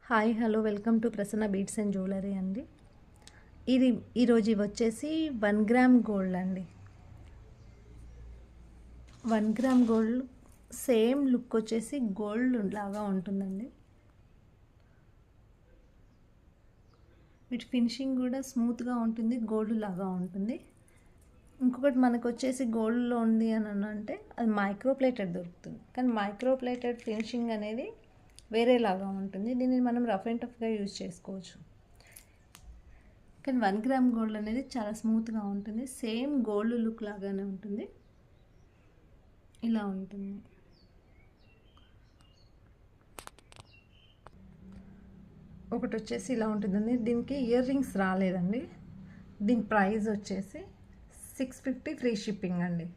Hi hello welcome to Prasanna beads and jewellery అండి. ఈరోజు ఇవి వచ్చేసి 1 గ్రామ్ గోల్డ్ అండి. 1 గ్రామ్ గోల్డ్ సేమ్ లుక్ వచ్చేసి గోల్డ్ లాగా ఉంటుందండి. వీటి ఫినిషింగ్ కూడా స్మూత్గా ఉంటుంది, గోల్డ్ లాగా ఉంటుంది. ఇంకొకటి మనకు వచ్చేసి గోల్డ్లో ఉంది అని అంటే అది మైక్రోప్లేటెడ్ దొరుకుతుంది, కానీ మైక్రోప్లేటెడ్ ఫినిషింగ్ అనేది వేరేలాగా ఉంటుంది. దీన్ని మనం రఫ్ అండ్ టఫ్గా యూజ్ చేసుకోవచ్చు. కానీ 1 గ్రామ్ గోల్డ్ అనేది చాలా స్మూత్గా ఉంటుంది, సేమ్ గోల్డ్ లుక్ లాగానే ఉంటుంది. ఇలా ఉంటుంది. ఒకటి వచ్చేసి ఇలా ఉంటుందండి. దీనికి ఇయర్ రింగ్స్ రాలేదండి. దీని ప్రైస్ వచ్చేసి 650 ఫ్రీ షిప్పింగ్ అండి.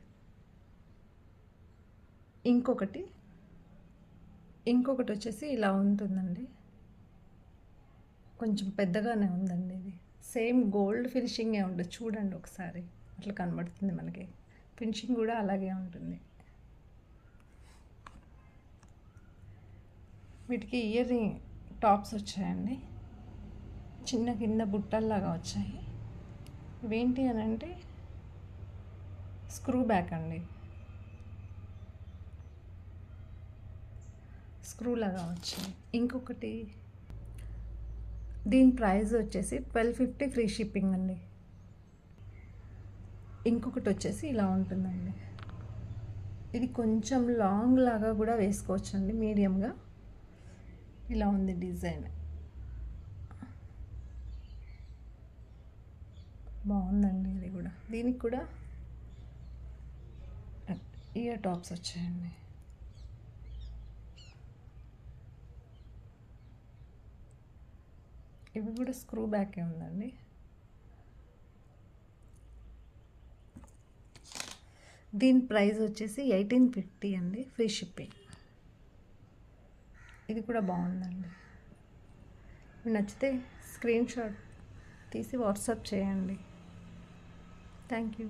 ఇంకొకటి వచ్చేసి ఇలా ఉంటుందండి. కొంచెం పెద్దగానే ఉందండి. ఇది సేమ్ గోల్డ్ ఫినిషింగే ఉంటుంది. చూడండి ఒకసారి, అట్లా కనబడుతుంది మనకి. ఫినిషింగ్ కూడా అలాగే ఉంటుంది. వీటికి ఇయర్ రింగ్ టాప్స్ వచ్చాయండి, చిన్న కింద బుట్టల్లాగా వచ్చాయి. ఇవేంటి అని అంటే స్క్రూ బ్యాక్ అండి, స్క్రూ లాగా వచ్చాయి. ఇంకొకటి దీని ప్రైస్ వచ్చేసి 1250 ఫ్రీ షిప్పింగ్ అండి. ఇంకొకటి వచ్చేసి ఇలా ఉంటుందండి. ఇది కొంచెం లాంగ్ లాగా కూడా వేసుకోవచ్చు అండి, మీడియంగా. ఇలా ఉంది డిజైన్, బాగుందండి. ఇది కూడా, దీనికి కూడా ఇయర్ టాప్స్ వచ్చాయండి. ఇవి కూడా స్క్రూ బ్యాకే ఉందండి. దీని ప్రైస్ వచ్చేసి 1850 అండి, ఫ్రీ షిప్పింగ్. ఇది కూడా బాగుందండి. మీకు నచ్చితే స్క్రీన్ షాట్ తీసి వాట్సాప్ చేయండి. Thank you.